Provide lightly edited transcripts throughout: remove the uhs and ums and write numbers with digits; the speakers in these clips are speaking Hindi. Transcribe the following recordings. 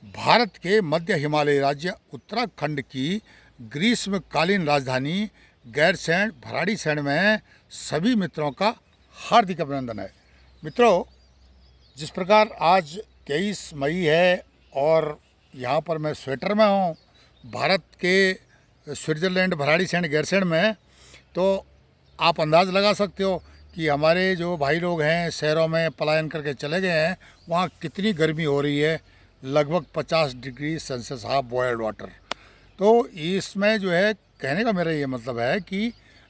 भारत के मध्य हिमालयी राज्य उत्तराखंड की ग्रीष्मकालीन राजधानी गैरसैंण भराड़ीसैंण में सभी मित्रों का हार्दिक अभिनंदन है। मित्रों, जिस प्रकार आज 23 मई है और यहाँ पर मैं स्वेटर में हूँ भारत के स्विट्ज़रलैंड भराड़ीसैंण गैरसैंण में, तो आप अंदाज़ लगा सकते हो कि हमारे जो भाई लोग हैं शहरों में पलायन करके चले गए हैं, वहाँ कितनी गर्मी हो रही है, लगभग 50 degree Celsius half boiled water. तो इसमें जो है कहने का मेरा ये मतलब है कि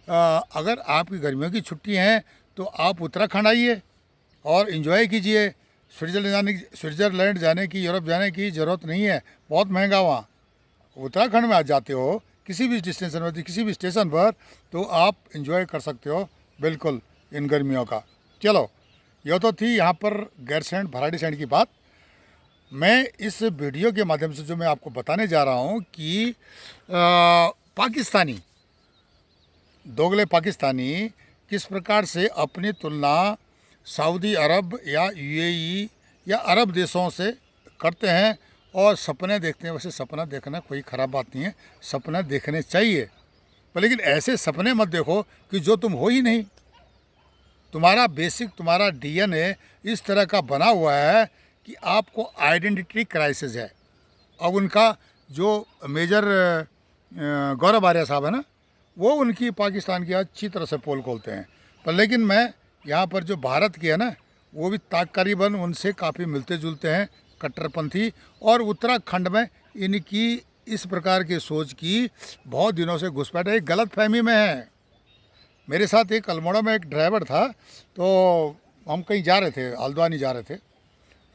अगर आपकी गर्मियों की छुट्टी हैं तो आप उत्तराखंड आइए और इन्जॉय कीजिए। स्विट्ज़रलैंड जाने की, यूरोप जाने की ज़रूरत नहीं है, बहुत महंगा वहाँ। उत्तराखंड में आ जाते हो किसी भी डेस्टिनेशन पर, किसी भी स्टेशन पर, तो आप इंजॉय कर सकते हो बिल्कुल इन गर्मियों का। चलो, यह तो थी यहाँ पर गैरसैंण भराड़ीसैंण की बात। मैं इस वीडियो के माध्यम से जो मैं आपको बताने जा रहा हूँ कि पाकिस्तानी, दोगले पाकिस्तानी किस प्रकार से अपनी तुलना सऊदी अरब या यूएई या अरब देशों से करते हैं और सपने देखते हैं। वैसे सपना देखना कोई ख़राब बात नहीं है, सपना देखने चाहिए, पर लेकिन ऐसे सपने मत देखो कि जो तुम हो ही नहीं। तुम्हारा बेसिक, तुम्हारा डीएनए इस तरह का बना हुआ है कि आपको आइडेंटिटी क्राइसिस है। अब उनका जो मेजर गौरव आर्य साहब है ना, वो उनकी पाकिस्तान की अच्छी तरह से पोल खोलते हैं, पर लेकिन मैं यहाँ पर जो भारत की है ना, वो भी तकरीबन उनसे काफ़ी मिलते जुलते हैं, कट्टरपंथी। और उत्तराखंड में इनकी इस प्रकार की सोच की बहुत दिनों से घुसपैठ है, एक गलत फहमी में है। मेरे साथ एक अल्मोड़ा में एक ड्राइवर था, तो हम कहीं जा रहे थे, हल्द्वानी जा रहे थे,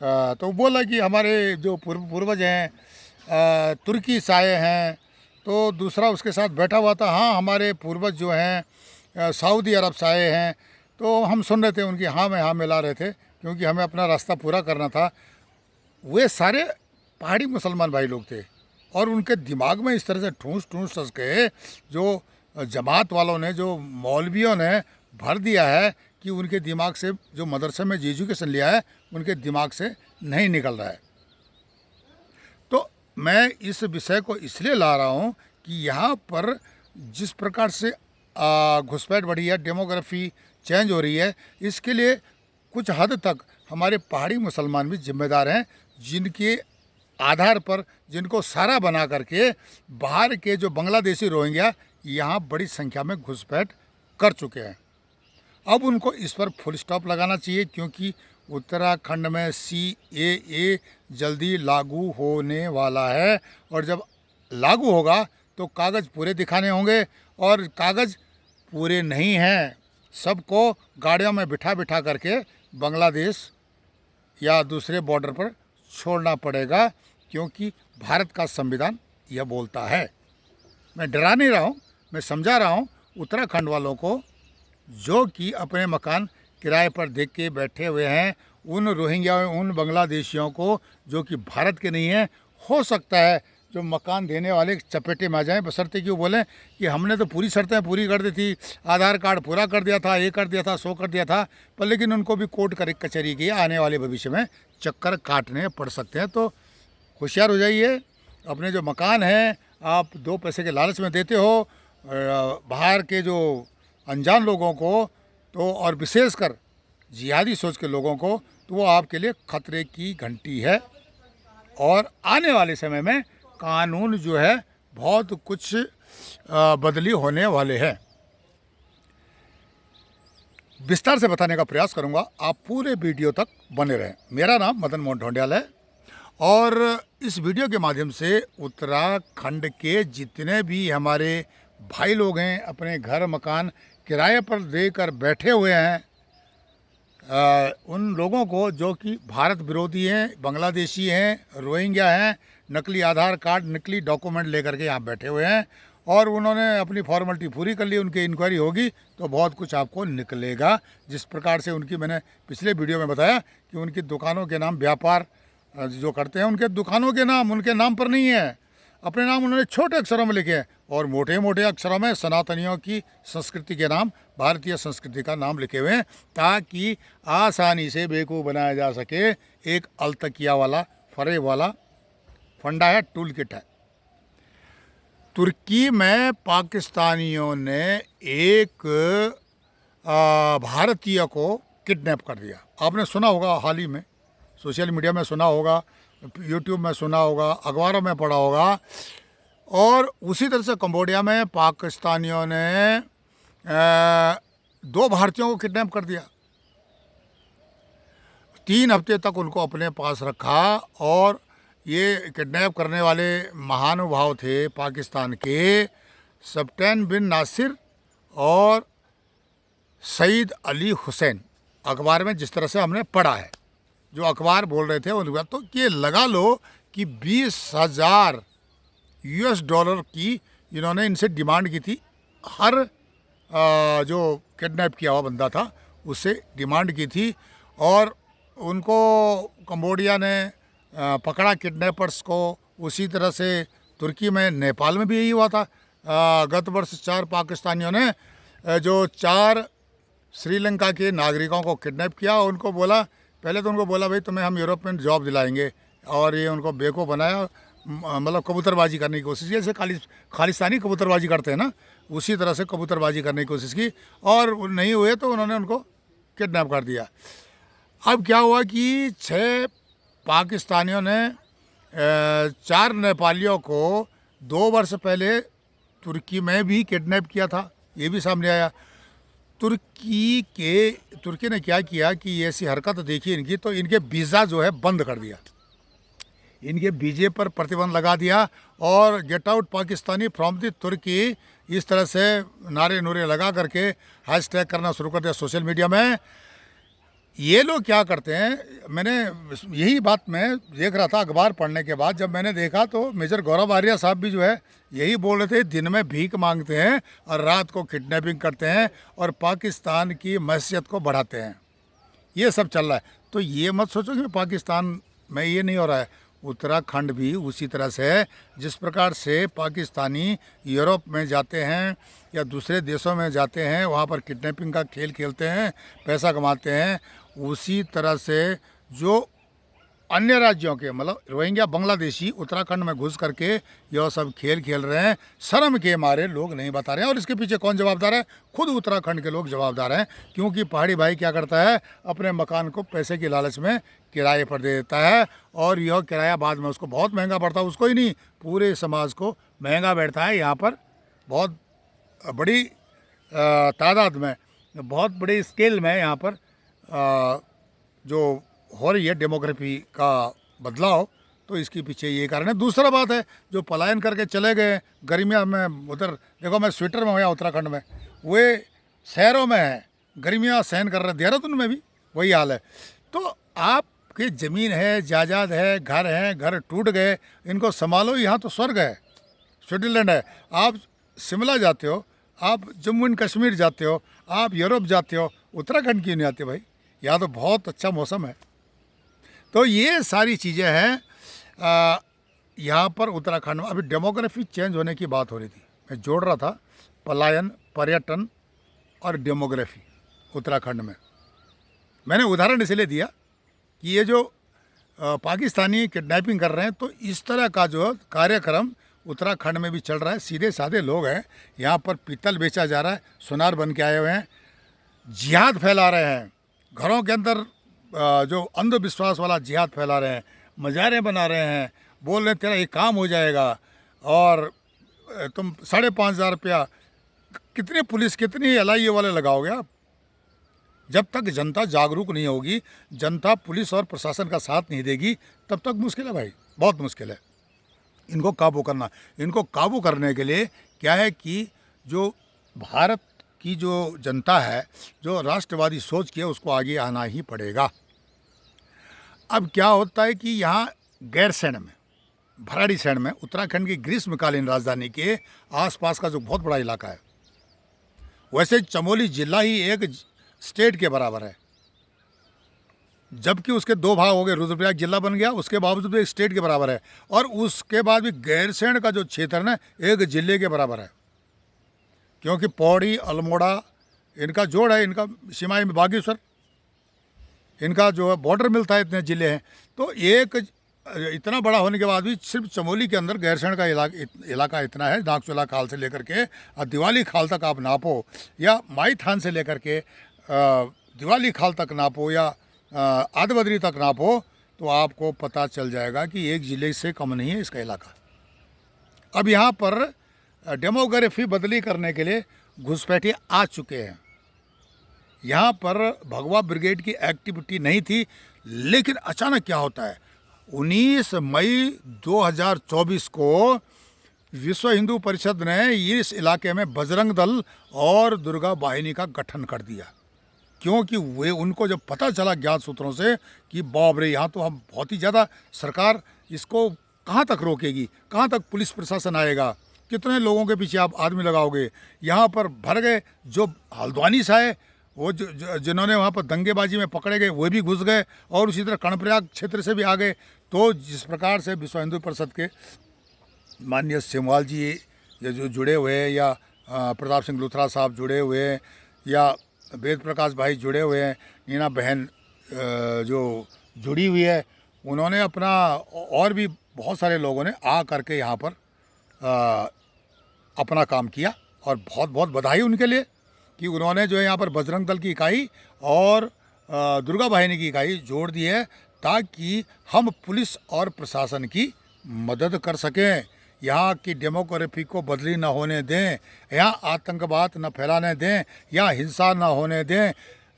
तो बोला कि हमारे जो पूर्वज हैं तुर्की से आए हैं। तो दूसरा उसके साथ बैठा हुआ था, हाँ हमारे पूर्वज जो हैं सऊदी अरब से आए हैं। तो हम सुन रहे थे उनकी हाँ में हाँ मिला रहे थे, क्योंकि हमें अपना रास्ता पूरा करना था। वे सारे पहाड़ी मुसलमान भाई लोग थे और उनके दिमाग में इस तरह से ठूंस ठूंस सस के जो जमात वालों ने, जो मौलवियों ने भर दिया है कि उनके दिमाग से, जो मदरसे में एजुकेशन लिया है, उनके दिमाग से नहीं निकल रहा है। तो मैं इस विषय को इसलिए ला रहा हूँ कि यहाँ पर जिस प्रकार से घुसपैठ बढ़ी है, डेमोग्राफी चेंज हो रही है, इसके लिए कुछ हद तक हमारे पहाड़ी मुसलमान भी जिम्मेदार हैं, जिनके आधार पर, जिनको सारा बना करके बाहर के जो बांग्लादेशी रोहिंग्या यहाँ बड़ी संख्या में घुसपैठ कर चुके हैं। अब उनको इस पर फुल स्टॉप लगाना चाहिए, क्योंकि उत्तराखंड में CAA जल्दी लागू होने वाला है और जब लागू होगा तो कागज़ पूरे दिखाने होंगे, और कागज़ पूरे नहीं हैं। सबको गाड़ियों में बिठा बिठा करके बांग्लादेश या दूसरे बॉर्डर पर छोड़ना पड़ेगा, क्योंकि भारत का संविधान यह बोलता है। मैं डरा नहीं रहा हूँ, मैं समझा रहा हूँ उत्तराखंड वालों को, जो कि अपने मकान किराए पर देख के बैठे हुए हैं, उन रोहिंग्या, उन बांग्लादेशियों को जो कि भारत के नहीं हैं। हो सकता है जो मकान देने वाले चपेटे में आ जाएं, बशर्ते कि वो बोलें कि हमने तो पूरी शर्तें पूरी कर दी थी, आधार कार्ड पूरा कर दिया था, ये कर दिया था, सो कर दिया था, पर लेकिन उनको भी कोर्ट कचहरी के आने वाले भविष्य में चक्कर काटने पड़ सकते हैं। तो होशियार हो जाइए। अपने जो मकान हैं आप 2 पैसे के लालच में देते हो बाहर के जो अनजान लोगों को, तो और विशेषकर जिहादी सोच के लोगों को, तो वो आपके लिए खतरे की घंटी है। और आने वाले समय में कानून जो है बहुत कुछ बदली होने वाले हैं। विस्तार से बताने का प्रयास करूंगा, आप पूरे वीडियो तक बने रहें। मेरा नाम मदन मोहन ढोंडियाल है और इस वीडियो के माध्यम से उत्तराखंड के जितने भी हमारे भाई लोग हैं, अपने घर मकान किराए पर देकर बैठे हुए हैं, उन लोगों को जो कि भारत विरोधी हैं, बांग्लादेशी हैं, रोहिंग्या हैं, नकली आधार कार्ड, नकली डॉक्यूमेंट लेकर के यहाँ बैठे हुए हैं और उन्होंने अपनी फॉर्मेलिटी पूरी कर ली, उनकी इंक्वायरी होगी तो बहुत कुछ आपको निकलेगा। जिस प्रकार से उनकी, मैंने पिछले वीडियो में बताया कि उनकी दुकानों के नाम, व्यापार जो करते हैं, उनके दुकानों के नाम उनके नाम पर नहीं है, अपने नाम उन्होंने छोटे अक्षरों में लिखे हैं और मोटे मोटे अक्षरों में सनातनियों की संस्कृति के नाम, भारतीय संस्कृति का नाम लिखे हुए हैं, ताकि आसानी से बेवकूफ़ बनाया जा सके। एक अलतकिया वाला, फरे वाला फंडा है, टूल किट है। तुर्की में पाकिस्तानियों ने एक भारतीय को किडनैप कर दिया। आपने सुना होगा, हाल ही में सोशल मीडिया में सुना होगा, यूट्यूब में सुना होगा, अखबारों में पढ़ा होगा। और उसी तरह से कंबोडिया में पाकिस्तानियों ने 2 भारतीयों को किडनैप कर दिया। 3 हफ्ते तक उनको अपने पास रखा और ये किडनैप करने वाले महानुभाव थे पाकिस्तान के सफ्टैन बिन नासिर और सईद अली हुसैन। अखबार में जिस तरह से हमने पढ़ा है, जो अखबार बोल रहे थे उनके बाद, तो ये लगा लो कि 20,000 US डॉलर की इन्होंने इनसे डिमांड की थी। हर जो किडनैप किया हुआ बंदा था उससे डिमांड की थी। और उनको कंबोडिया ने पकड़ा किडनैपर्स को। उसी तरह से तुर्की में, नेपाल में भी यही हुआ था। गत वर्ष 4 पाकिस्तानियों ने जो 4 श्रीलंका के नागरिकों को किडनैप किया। उनको बोला, पहले तो उनको बोला भाई तुम्हें हम यूरोप में जॉब दिलाएंगे, और ये उनको बेवकूफ़ बनाया, मतलब कबूतरबाजी करने की कोशिश की, जैसे खालिस्तानी कबूतरबाजी करते हैं ना, उसी तरह से कबूतरबाजी करने की कोशिश की और नहीं हुए तो उन्होंने उनको किडनैप कर दिया। अब क्या हुआ कि 6 पाकिस्तानियों ने 4 नेपालियों को 2 वर्ष पहले तुर्की में भी किडनैप किया था, ये भी सामने आया। तुर्की ने क्या किया कि ये ऐसी हरकत देखी इनकी, तो इनके वीज़ा जो है बंद कर दिया, इनके वीजे पर प्रतिबंध लगा दिया और get out Pakistani from the Turkey, इस तरह से नारे नूरे लगा करके हैशटैग करना शुरू कर दिया सोशल मीडिया में। ये लोग क्या करते हैं, मैंने यही बात मैं देख रहा था अखबार पढ़ने के बाद, जब मैंने देखा तो मेजर गौरव आर्या साहब भी जो है यही बोल रहे थे, दिन में भीख मांगते हैं और रात को किडनैपिंग करते हैं और पाकिस्तान की मैसियत को बढ़ाते हैं। ये सब चल रहा है। तो ये मत सोचो कि पाकिस्तान में ये नहीं हो रहा है, उत्तराखंड भी उसी तरह से है। जिस प्रकार से पाकिस्तानी यूरोप में जाते हैं या दूसरे देशों में जाते हैं, वहाँ पर किडनैपिंग का खेल खेलते हैं, पैसा कमाते हैं, उसी तरह से जो अन्य राज्यों के, मतलब रोहिंग्या बांग्लादेशी उत्तराखंड में घुस करके यह सब खेल खेल रहे हैं। शर्म के मारे लोग नहीं बता रहे हैं। और इसके पीछे कौन जवाबदार है? खुद उत्तराखंड के लोग जवाबदार हैं, क्योंकि पहाड़ी भाई क्या करता है, अपने मकान को पैसे की लालच में किराए पर दे देता है और यह किराया बाद में उसको बहुत महंगा पड़ता है। उसको ही नहीं, पूरे समाज को महंगा बैठता है। यहाँ पर बहुत बड़ी तादाद में, बहुत बड़ी स्केल में यहाँ पर जो हो रही है डेमोग्राफी का बदलाव, तो इसके पीछे ये कारण है। दूसरा बात है, जो पलायन करके चले गए गर्मियाँ में, उधर देखो मैं स्वेटर में हूँ यहाँ उत्तराखंड में, वे शहरों में है, गर्मियाँ सहन कर रहे हैं। देहरादून में भी वही हाल है। तो आपकी ज़मीन है, जायदाद है, घर टूट गए, इनको संभालो। यहाँ तो स्वर्ग है, स्विट्ज़रलैंड है। आप शिमला जाते हो, आप जम्मू एंड कश्मीर जाते हो, आप यूरोप जाते हो, उत्तराखंड क्यों नहीं आते भाई? यहाँ तो बहुत अच्छा मौसम है। तो ये सारी चीज़ें हैं यहाँ पर उत्तराखंड में। अभी डेमोग्राफी चेंज होने की बात हो रही थी, मैं जोड़ रहा था पलायन, पर्यटन और डेमोग्राफी उत्तराखंड में। मैंने उदाहरण इसलिए दिया कि ये जो पाकिस्तानी किडनैपिंग कर रहे हैं, तो इस तरह का जो कार्यक्रम उत्तराखंड में भी चल रहा है। सीधे साधे लोग हैं, यहाँ पर पीतल बेचा जा रहा है, सुनार बन के आए हुए हैं, जिहाद फैला रहे हैं, घरों के अंदर जो अंधविश्वास वाला जिहाद फैला रहे हैं, मज़ारें बना रहे हैं, बोल रहे हैं तेरा ये काम हो जाएगा और तुम 5,500 रुपया, कितनी पुलिस, कितनी LIA वाले लगाओगे आप? जब तक जनता जागरूक नहीं होगी, जनता पुलिस और प्रशासन का साथ नहीं देगी, तब तक मुश्किल है भाई, बहुत मुश्किल है इनको काबू करना। इनको काबू करने के लिए क्या है कि जो भारत की जो जनता है, जो राष्ट्रवादी सोच की है, उसको आगे आना ही पड़ेगा। अब क्या होता है कि यहाँ गैरसैंण में, भराड़ीसैंण में, उत्तराखंड की ग्रीष्मकालीन राजधानी के आसपास का जो बहुत बड़ा इलाका है, वैसे चमोली जिला ही एक स्टेट के बराबर है, जबकि उसके 2 भाग हो गए, रुद्रप्रयाग जिला बन गया, उसके बावजूद भी एक स्टेट के बराबर है। और उसके बाद भी गैरसैंण का जो क्षेत्र है ना, एक जिले के बराबर है, क्योंकि पौड़ी, अल्मोड़ा इनका जोड़ है, इनका सीमाई में बागेश्वर, इनका जो है बॉर्डर मिलता है, इतने ज़िले हैं। तो एक इतना बड़ा होने के बाद भी सिर्फ चमोली के अंदर गैरसैंण का इलाका इतना है, नागचूला खाल से लेकर के और दिवाली खाल तक आप नापो, या माई थान से लेकर के दिवाली खाल तक नापो, या आदबद्री तक नापो, तो आपको पता चल जाएगा कि एक ज़िले से कम नहीं है इसका इलाका। अब यहाँ पर डेमोग्राफी बदली करने के लिए घुसपैठिए आ चुके हैं। यहाँ पर भगवा ब्रिगेड की एक्टिविटी नहीं थी, लेकिन अचानक क्या होता है, 19 मई 2024 को विश्व हिंदू परिषद ने इस इलाके में बजरंग दल और दुर्गा वाहिनी का गठन कर दिया, क्योंकि वे उनको जब पता चला ज्ञात सूत्रों से कि बाप रे, यहाँ तो हम बहुत ही ज़्यादा, सरकार इसको कहाँ तक रोकेगी, कहाँ तक पुलिस प्रशासन आएगा, कितने लोगों के पीछे आप आदमी लगाओगे, यहाँ पर भर गए। जो हल्द्वानी से आए, वो जिन्होंने वहाँ पर दंगेबाजी में पकड़े गए, वो भी घुस गए, और उसी तरह कर्णप्रयाग क्षेत्र से भी आ गए। तो जिस प्रकार से विश्व हिंदू परिषद के माननीय सिमवाल जी ये जो जुड़े हुए हैं, या प्रताप सिंह लुथरा साहब जुड़े हुए हैं, या वेद प्रकाश भाई जुड़े हुए हैं, नीना बहन जो जुड़ी हुई है, उन्होंने अपना, और भी बहुत सारे लोगों ने आ करके यहाँ पर अपना काम किया। और बहुत बहुत बधाई उनके लिए कि उन्होंने जो है यहाँ पर बजरंग दल की इकाई और दुर्गा वाहिनी की इकाई जोड़ दी है, ताकि हम पुलिस और प्रशासन की मदद कर सकें, यहाँ की डेमोग्राफी को बदली न होने दें, यहाँ आतंकवाद न फैलाने दें, या हिंसा न होने दें,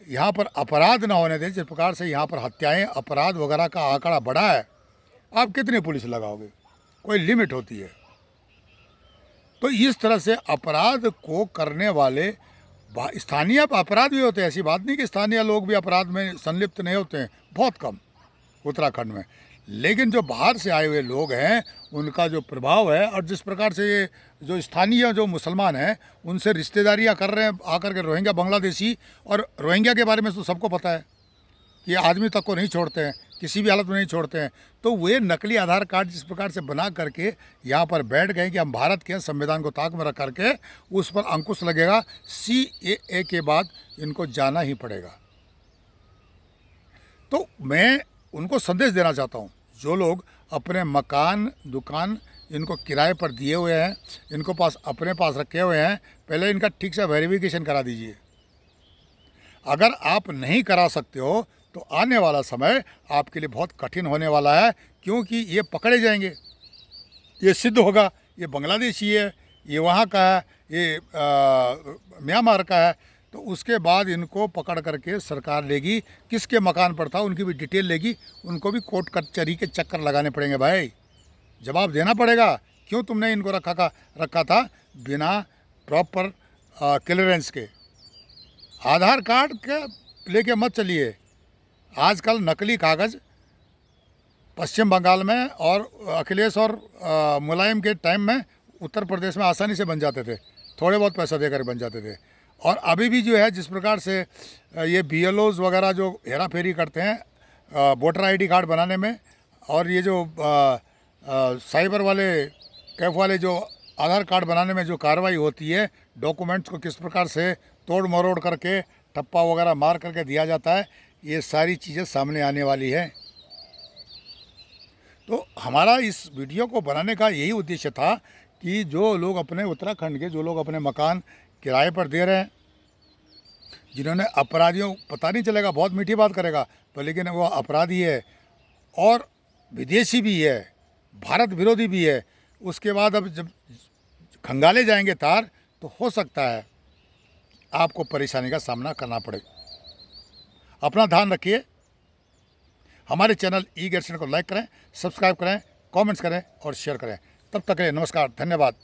यहाँ पर अपराध न होने दें। जिस प्रकार से यहाँ पर हत्याएं, अपराध वगैरह का आंकड़ा बढ़ा है, आप कितनी पुलिस लगाओगे, कोई लिमिट होती है। तो इस तरह से अपराध को करने वाले स्थानीय अपराध भी होते हैं, ऐसी बात नहीं कि स्थानीय लोग भी अपराध में संलिप्त नहीं होते हैं, बहुत कम उत्तराखंड में, लेकिन जो बाहर से आए हुए लोग हैं उनका जो प्रभाव है, और जिस प्रकार से ये जो स्थानीय जो मुसलमान हैं उनसे रिश्तेदारियां कर रहे हैं आकर के रोहिंग्या बांग्लादेशी, और रोहिंग्या के बारे में तो सबको पता है कि आदमी तक को नहीं छोड़ते हैं, किसी भी हालत में नहीं छोड़ते हैं। तो वे नकली आधार कार्ड जिस प्रकार से बना करके यहाँ पर बैठ गए कि हम भारत के संविधान को ताक में रख करके उस पर अंकुश लगेगा, CAA के बाद इनको जाना ही पड़ेगा। तो मैं उनको संदेश देना चाहता हूँ, जो लोग अपने मकान दुकान इनको किराए पर दिए हुए हैं, इनको अपने पास रखे हुए हैं, पहले इनका ठीक से वेरिफिकेशन करा दीजिए। अगर आप नहीं करा सकते हो तो आने वाला समय आपके लिए बहुत कठिन होने वाला है, क्योंकि ये पकड़े जाएंगे, ये सिद्ध होगा ये बांग्लादेशी है, ये वहाँ का है, ये म्यांमार का है, तो उसके बाद इनको पकड़ करके सरकार लेगी, किसके मकान पर था उनकी भी डिटेल लेगी, उनको भी कोर्ट कचहरी के चक्कर लगाने पड़ेंगे। भाई जवाब देना पड़ेगा, क्यों तुमने इनको रखा था बिना प्रॉपर क्लियरेंस के। आधार कार्ड के लेके मत चलिए, आजकल नकली कागज़ पश्चिम बंगाल में और अखिलेश और मुलायम के टाइम में उत्तर प्रदेश में आसानी से बन जाते थे, थोड़े बहुत पैसा देकर बन जाते थे। और अभी भी जो है जिस प्रकार से ये BLOs वगैरह जो हेरा फेरी करते हैं वोटर ID कार्ड बनाने में, और ये जो साइबर वाले कैफ वाले जो आधार कार्ड बनाने में जो कार्रवाई होती है, डॉक्यूमेंट्स को किस प्रकार से तोड़ मरोड़ करके ठप्पा वगैरह मार करके दिया जाता है, ये सारी चीज़ें सामने आने वाली है। तो हमारा इस वीडियो को बनाने का यही उद्देश्य था कि जो लोग अपने उत्तराखंड के, जो लोग अपने मकान किराए पर दे रहे हैं, जिन्होंने अपराधियों, पता नहीं चलेगा, बहुत मीठी बात करेगा पर लेकिन वो अपराधी है और विदेशी भी है, भारत विरोधी भी है, उसके बाद अब जब खंगाले जाएंगे तार, तो हो सकता है आपको परेशानी का सामना करना पड़े। अपना ध्यान रखिए। हमारे चैनल ई गैरसैंण को लाइक करें, सब्सक्राइब करें, कमेंट्स करें और शेयर करें। तब तक के लिए नमस्कार, धन्यवाद।